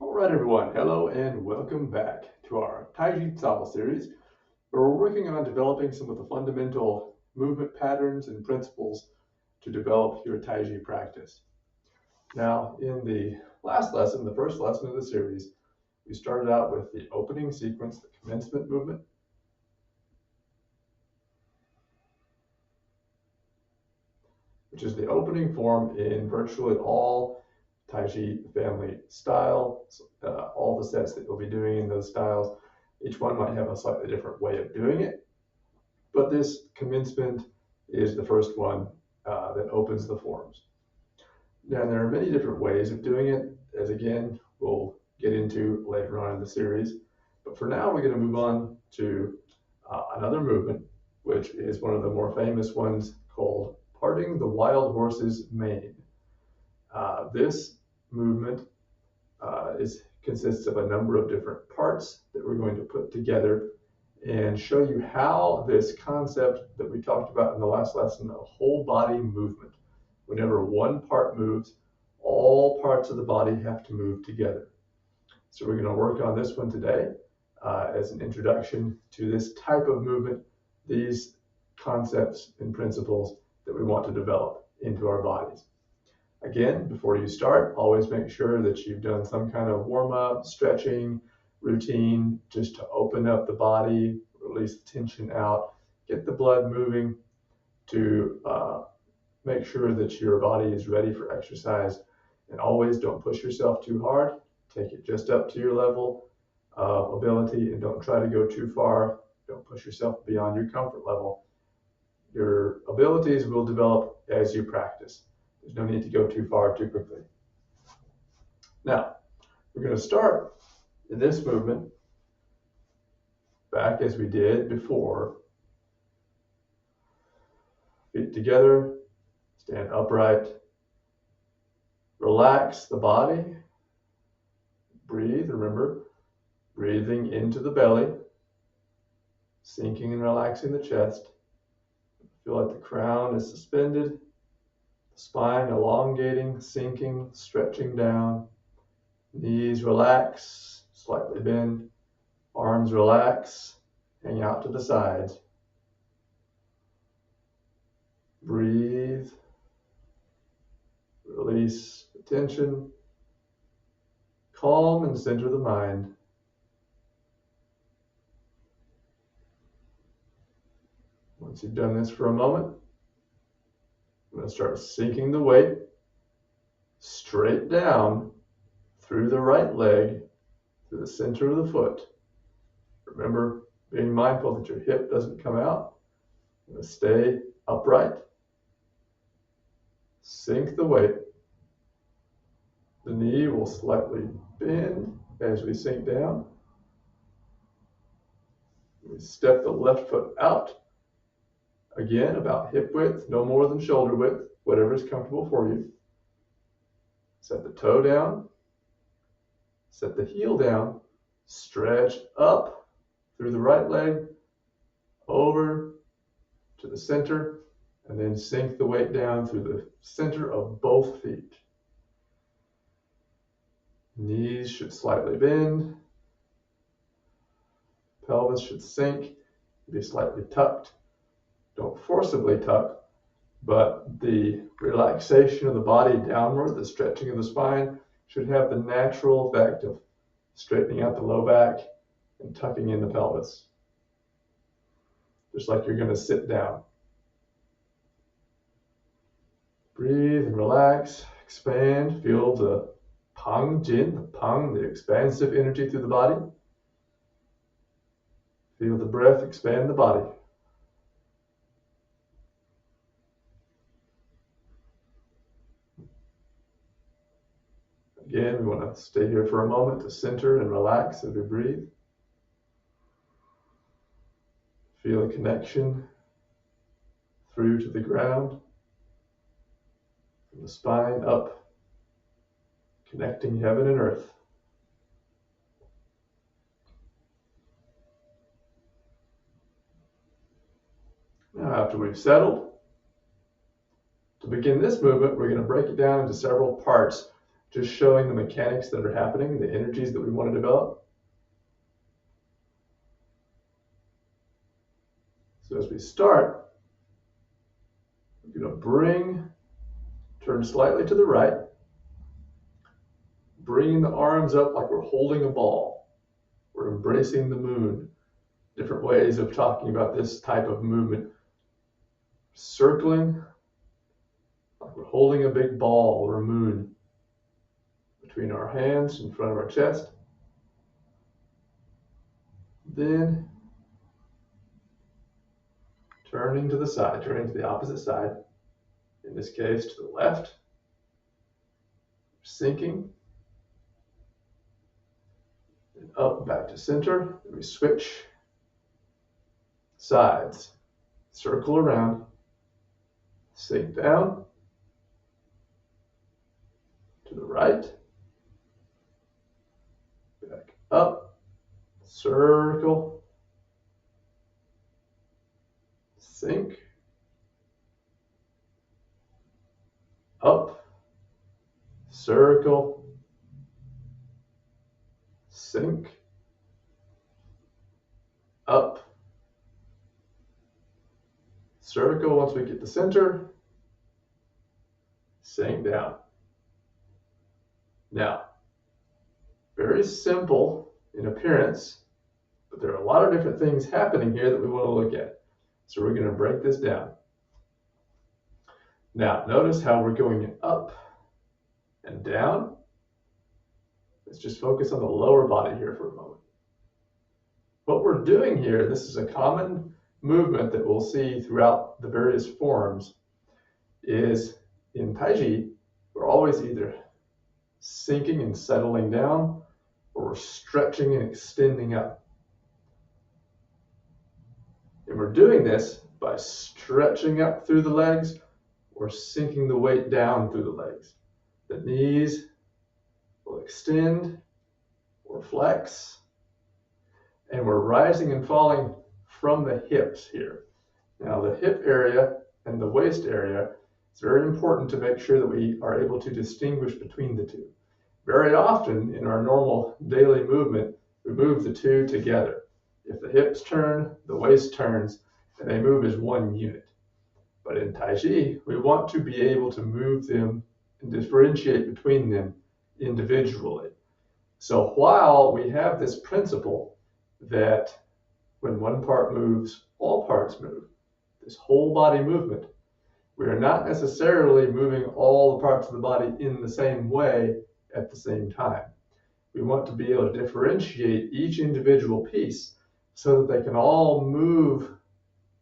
All right, everyone. Hello and welcome back to our Taiji Cao series, where we're working on developing some of the fundamental movement patterns and principles to develop your Taiji practice. Now, in the last lesson, the first lesson of the series, we started out with the opening sequence, the commencement movement. Which is the opening form in virtually all Taiji family styles, all the sets that you'll be doing in those styles. Each one might have a slightly different way of doing it, but this commencement is the first one that opens the forms. Now, there are many different ways of doing it, as again, we'll get into later on in the series. But for now, we're going to move on to another movement, which is one of the more famous ones called parting the wild horse's mane. This movement consists of a number of different parts that we're going to put together and show you how this concept that we talked about in the last lesson, a whole body movement. Whenever one part moves, all parts of the body have to move together. So we're going to work on this one today as an introduction to this type of movement, these concepts and principles that we want to develop into our bodies. Again, before you start, always make sure that you've done some kind of warm-up, stretching routine just to open up the body, release the tension out, get the blood moving to make sure that your body is ready for exercise. And always don't push yourself too hard. Take it just up to your level of ability and don't try to go too far. Don't push yourself beyond your comfort level. Your abilities will develop as you practice. There's no need to go too far too quickly. Now, we're going to start in this movement back as we did before. Feet together, stand upright, relax the body, breathe. Remember, breathing into the belly, sinking and relaxing the chest. Feel like the crown is suspended, the spine elongating, sinking, stretching down. Knees relax, slightly bend, arms relax, hang out to the sides. Breathe, release the tension, calm and center the mind. Once you've done this for a moment, I'm going to start sinking the weight straight down through the right leg, through the center of the foot. Remember, being mindful that your hip doesn't come out. I'm going to stay upright. Sink the weight. The knee will slightly bend as we sink down. We step the left foot out. Again, about hip width, no more than shoulder width, whatever is comfortable for you. Set the toe down. Set the heel down. Stretch up through the right leg, over to the center, and then sink the weight down through the center of both feet. Knees should slightly bend. Pelvis should sink, be slightly tucked. Don't forcibly tuck, but the relaxation of the body downward, the stretching of the spine, should have the natural effect of straightening out the low back and tucking in the pelvis. Just like you're going to sit down. Breathe and relax, expand, feel the pang jin, the expansive energy through the body. Feel the breath expand the body. Again, we want to stay here for a moment to center and relax as we breathe. Feel a connection through to the ground, from the spine up, connecting heaven and earth. Now, after we've settled, to begin this movement, we're going to break it down into several parts just showing the mechanics that are happening, the energies that we want to develop. So as we start, we're going to turn slightly to the right, bringing the arms up like we're holding a ball. We're embracing the moon. Different ways of talking about this type of movement. Circling, like we're holding a big ball or a moon between our hands in front of our chest. Then turning to the side, turning to the opposite side. In this case, to the left. Sinking. And up, back to center. Then we switch sides. Circle around. Sink down. To the right. Back up. Circle. Sink. Up. Circle. Sink. Up. Circle once we get to center. Sink down. Now, very simple in appearance, but there are a lot of different things happening here that we want to look at. So we're going to break this down. Now, notice how we're going up and down. Let's just focus on the lower body here for a moment. What we're doing here, this is a common movement that we'll see throughout the various forms, is in Taiji, we're always either sinking and settling down, or we're stretching and extending up. And we're doing this by stretching up through the legs or sinking the weight down through the legs. The knees will extend or flex, and we're rising and falling from the hips here. Now the hip area and the waist area, it's very important to make sure that we are able to distinguish between the two. Very often in our normal daily movement, we move the two together. If the hips turn, the waist turns, and they move as one unit. But in Taiji, we want to be able to move them and differentiate between them individually. So while we have this principle that when one part moves, all parts move, this whole body movement, we are not necessarily moving all the parts of the body in the same way at the same time. We want to be able to differentiate each individual piece so that they can all move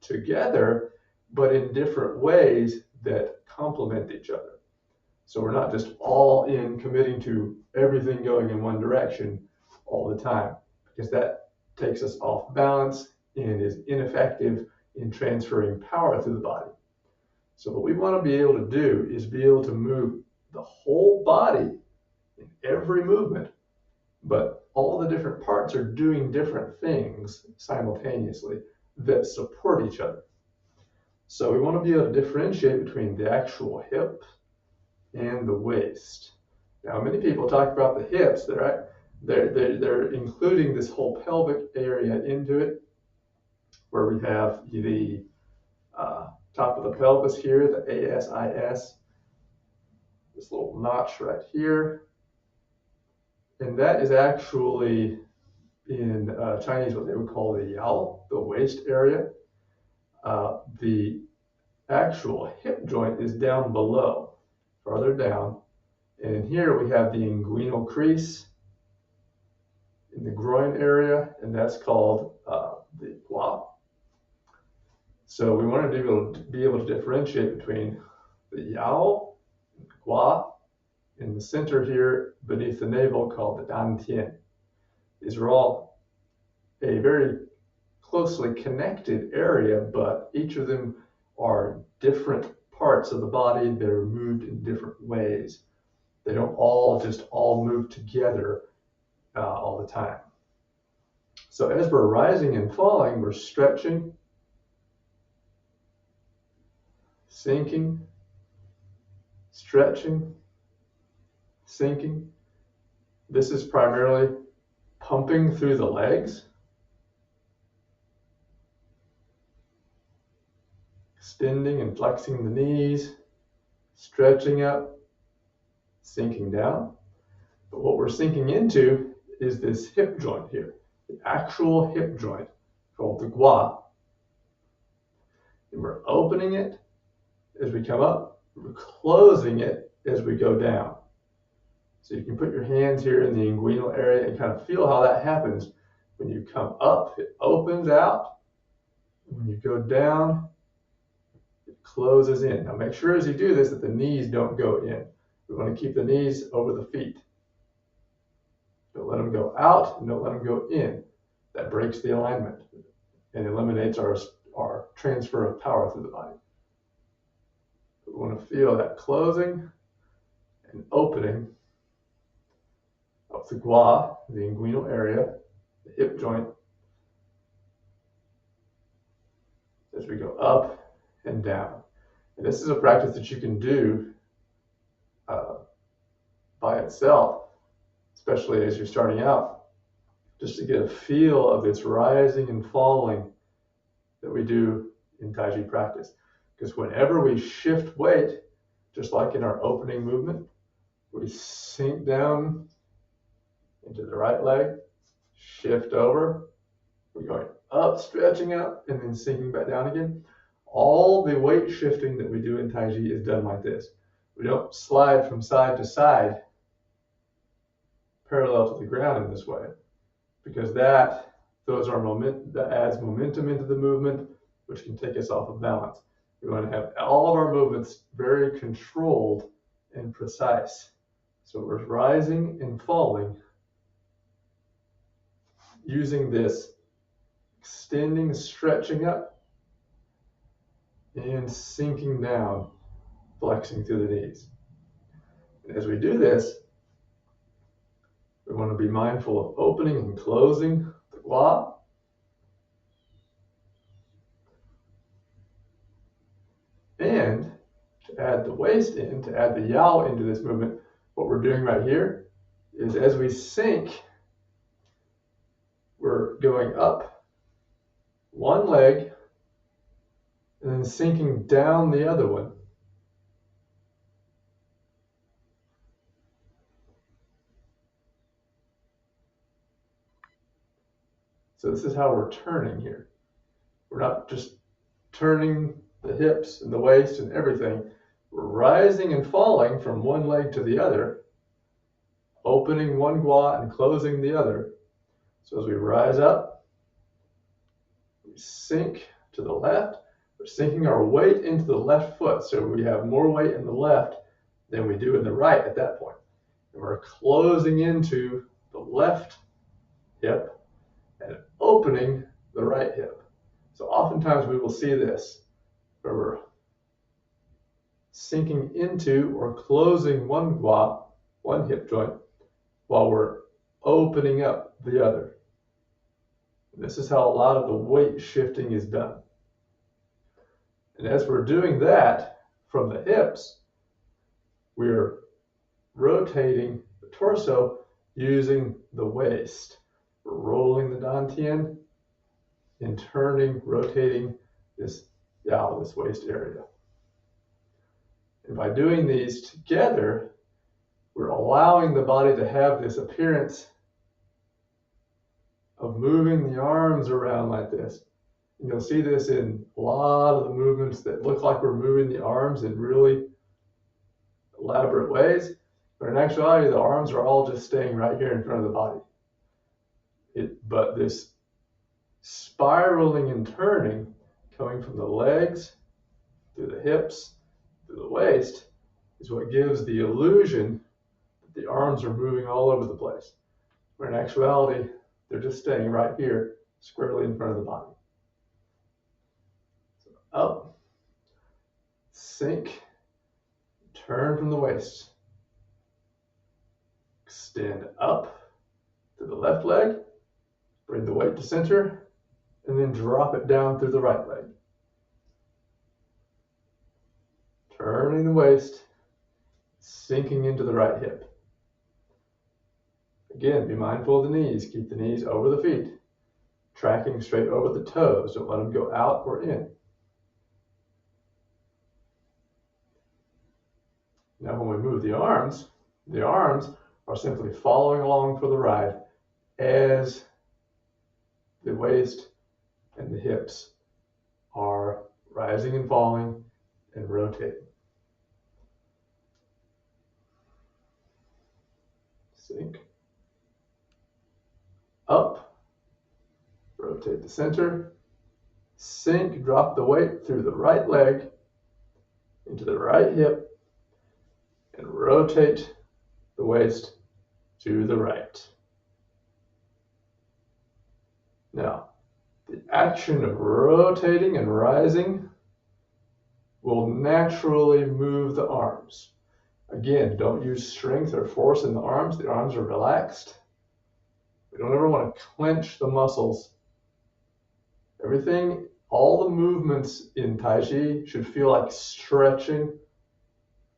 together, but in different ways that complement each other. So we're not just all in committing to everything going in one direction all the time, because that takes us off balance and is ineffective in transferring power through the body. So what we want to be able to do is be able to move the whole body in every movement, but all the different parts are doing different things simultaneously that support each other. So we want to be able to differentiate between the actual hip and the waist. Now, many people talk about the hips. They're including this whole pelvic area into it, where we have the top of the pelvis here, the ASIS, this little notch right here. And that is actually in Chinese what they would call the yao, the waist area. The actual hip joint is down below, farther down. And in here we have the inguinal crease in the groin area, and that's called the gua. So we want to be able to differentiate between the yao, and the gua, in the center here beneath the navel called the dantian. These are all a very closely connected area, but each of them are different parts of the body that are moved in different ways. They don't all just move together all the time. So as we're rising and falling, we're stretching, sinking, stretching, sinking. This is primarily pumping through the legs, extending and flexing the knees, stretching up, sinking down. But what we're sinking into is this hip joint here, the actual hip joint called the gua. And we're opening it as we come up, we're closing it as we go down. So you can put your hands here in the inguinal area and kind of feel how that happens. When you come up, it opens out. When you go down, it closes in. Now make sure as you do this that the knees don't go in. We want to keep the knees over the feet. Don't let them go out and don't let them go in. That breaks the alignment and eliminates our transfer of power through the body. We want to feel that closing and opening of the gua, the inguinal area, the hip joint, as we go up and down. And this is a practice that you can do by itself, especially as you're starting out, just to get a feel of this rising and falling that we do in Tai Chi practice. Because whenever we shift weight, just like in our opening movement, we sink down into the right leg, shift over, we're going up, stretching out, and then sinking back down again. All the weight shifting that we do in Tai Chi is done like this. We don't slide from side to side parallel to the ground in this way, because that adds momentum into the movement, which can take us off of balance. We want to have all of our movements very controlled and precise. So we're rising and falling using this extending, stretching up, and sinking down, flexing through the knees. And as we do this, we want to be mindful of opening and closing the gua. And to add the waist in, to add the yao into this movement, what we're doing right here is as we sink, we're going up one leg and then sinking down the other one. So this is how we're turning here. We're not just turning the hips and the waist and everything. We're rising and falling from one leg to the other, opening one gua and closing the other. So as we rise up, we sink to the left. We're sinking our weight into the left foot. So we have more weight in the left than we do in the right at that point. And we're closing into the left hip and opening the right hip. So oftentimes we will see this, where we're sinking into or closing one gua, one hip joint, while we're opening up the other. And this is how a lot of the weight shifting is done. And as we're doing that from the hips, we're rotating the torso using the waist. We're rolling the dantian and turning, rotating this yao, this waist area. And by doing these together, we're allowing the body to have this appearance of moving the arms around like this. And you'll see this in a lot of the movements that look like we're moving the arms in really elaborate ways, but in actuality, the arms are all just staying right here in front of the body. But this spiraling and turning coming from the legs, through the hips, through the waist, is what gives the illusion that the arms are moving all over the place, where in actuality, they're just staying right here, squarely in front of the body. So up, sink, turn from the waist, extend up to the left leg, bring the weight to center, and then drop it down through the right leg. Turning the waist, sinking into the right hip. Again, be mindful of the knees. Keep the knees over the feet, tracking straight over the toes. Don't let them go out or in. Now when we move the arms are simply following along for the ride as the waist and the hips are rising and falling and rotating. Sink. Up. Rotate the center. Sink. Drop the weight through the right leg into the right hip and rotate the waist to the right. Now, the action of rotating and rising will naturally move the arms. Again, don't use strength or force in the arms. The arms are relaxed. We don't ever want to clench the muscles. Everything, all the movements in Tai Chi should feel like stretching,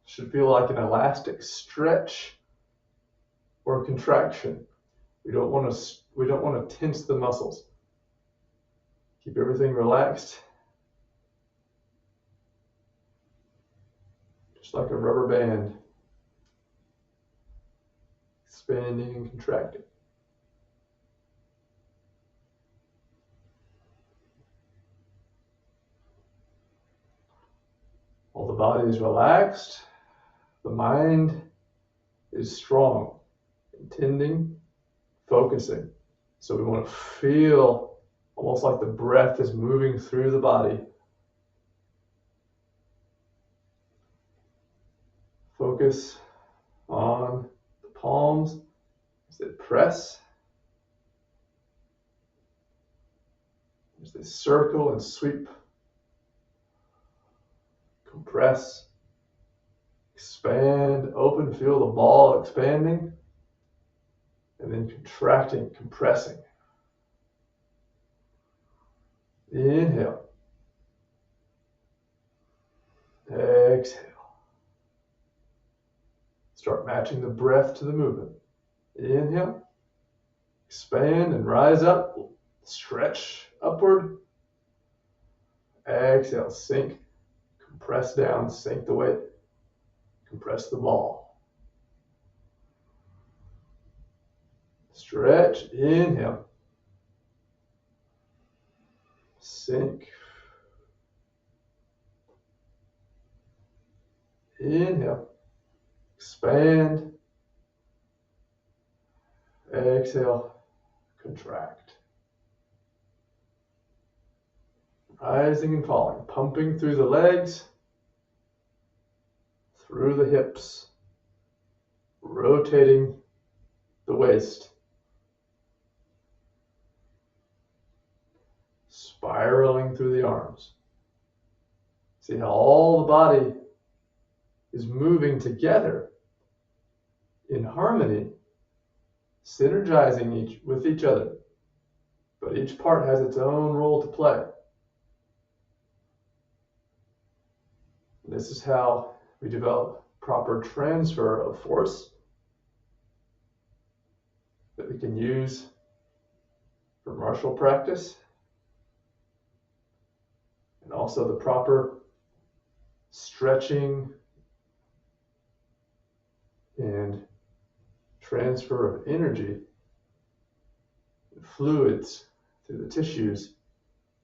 should feel like an elastic stretch or contraction. We don't want to tense the muscles. Keep everything relaxed, just like a rubber band, expanding and contracting. While the body is relaxed, the mind is strong, intending, focusing. So we want to feel almost like the breath is moving through the body. Focus on the palms as they press, as they circle and sweep, compress, expand, open, feel the ball expanding, and then contracting, compressing. Inhale. Exhale. Start matching the breath to the movement. Inhale. Expand and rise up. Stretch upward. Exhale. Sink. Compress down. Sink the weight. Compress the ball. Stretch. Inhale. Sink. Inhale. Expand. Exhale. Contract. Rising and falling. Pumping through the legs. Through the hips. Rotating the waist. Spiraling through the arms. See how all the body is moving together in harmony, synergizing with each other. But each part has its own role to play. This is how we develop proper transfer of force that we can use for martial practice, and also the proper stretching and transfer of energy and fluids through the tissues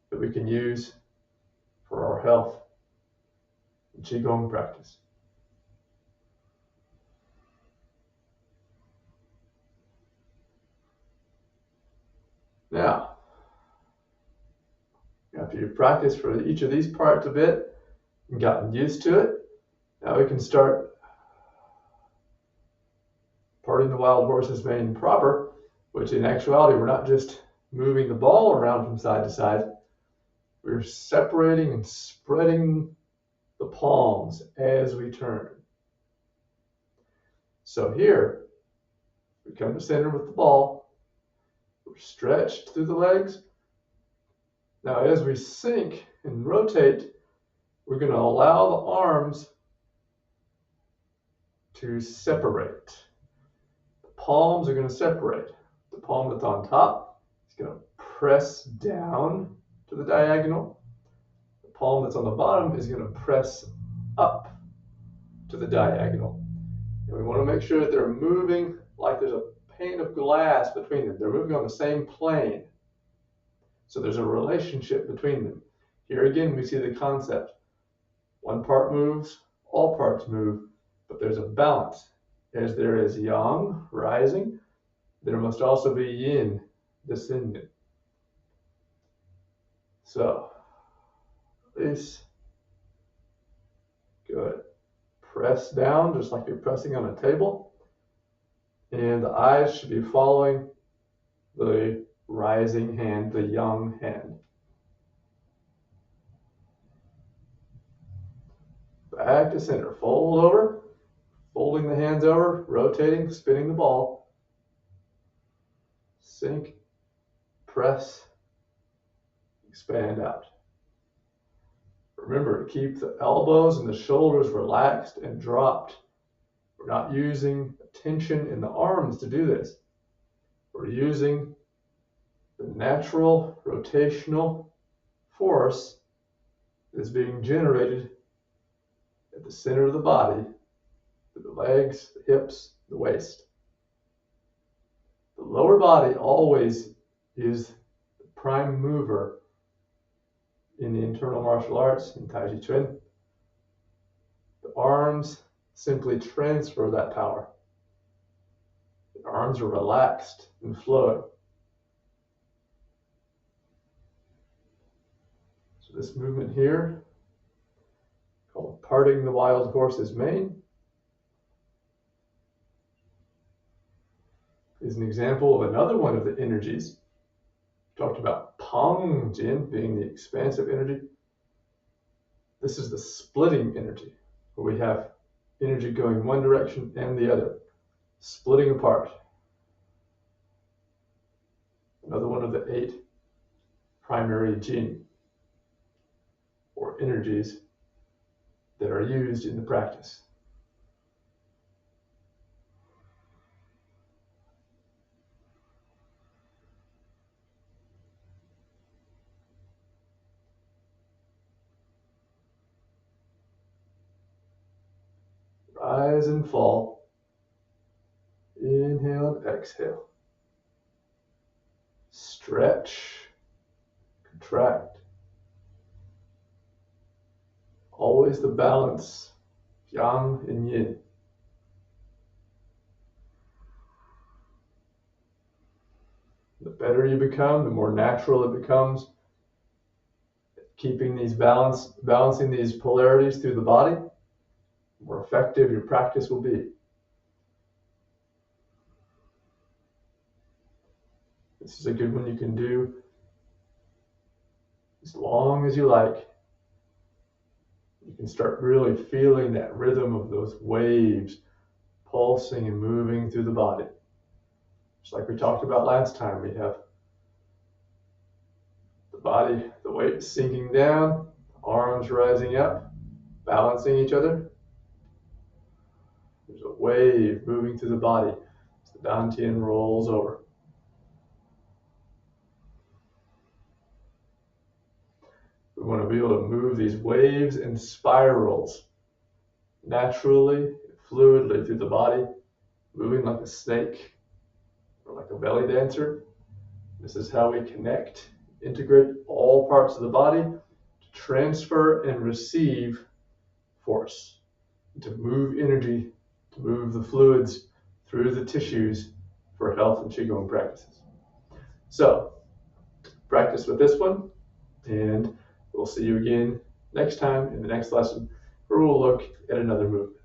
that we can use for our health and Qigong practice. Now, after you've practiced for each of these parts a bit and gotten used to it, now we can start parting the wild horse's mane proper, which in actuality we're not just moving the ball around from side to side, we're separating and spreading the palms as we turn. So here, we come to center with the ball, we're stretched through the legs. Now as we sink and rotate, we're going to allow the arms to separate. The palms are going to separate. The palm that's on top is going to press down to the diagonal. The palm that's on the bottom is going to press up to the diagonal. And we want to make sure that they're moving like there's a pane of glass between them. They're moving on the same plane. So there's a relationship between them. Here again, we see the concept. One part moves, all parts move, but there's a balance. As there is yang rising, there must also be yin descending. So, release. Good. Press down just like you're pressing on a table. And the eyes should be following the rising hand, the yang hand. Back to center. Fold over. Folding the hands over, rotating, spinning the ball. Sink, press, expand out. Remember to keep the elbows and the shoulders relaxed and dropped. We're not using tension in the arms to do this. We're using the natural rotational force that is being generated at the center of the body, through the legs, the hips, the waist. The lower body always is the prime mover in the internal martial arts, in Taiji Chuan. The arms simply transfer that power. The arms are relaxed and flowing. So this movement here, called parting the wild horse's mane, is an example of another one of the energies. We talked about Pang Jin being the expansive energy. This is the splitting energy, where we have energy going one direction and the other, splitting apart. Another one of the 8 primary Jin, or energies, that are used in the practice. Rise and fall. Inhale and exhale. Stretch, contract. Always the balance, yang and yin. The better you become, the more natural it becomes. Keeping these balancing these polarities through the body, the more effective your practice will be. This is a good one you can do as long as you like. You can start really feeling that rhythm of those waves pulsing and moving through the body. Just like we talked about last time, we have the body, the weight sinking down, arms rising up, balancing each other. There's a wave moving through the body as the dantian rolls over. We want to be able to move these waves and spirals naturally, fluidly through the body, moving like a snake or like a belly dancer. This is how we connect, integrate all parts of the body to transfer and receive force, to move energy, to move the fluids through the tissues for health and Qigong practices. So, practice with this one, and we'll see you again next time in the next lesson, where we'll look at another movement.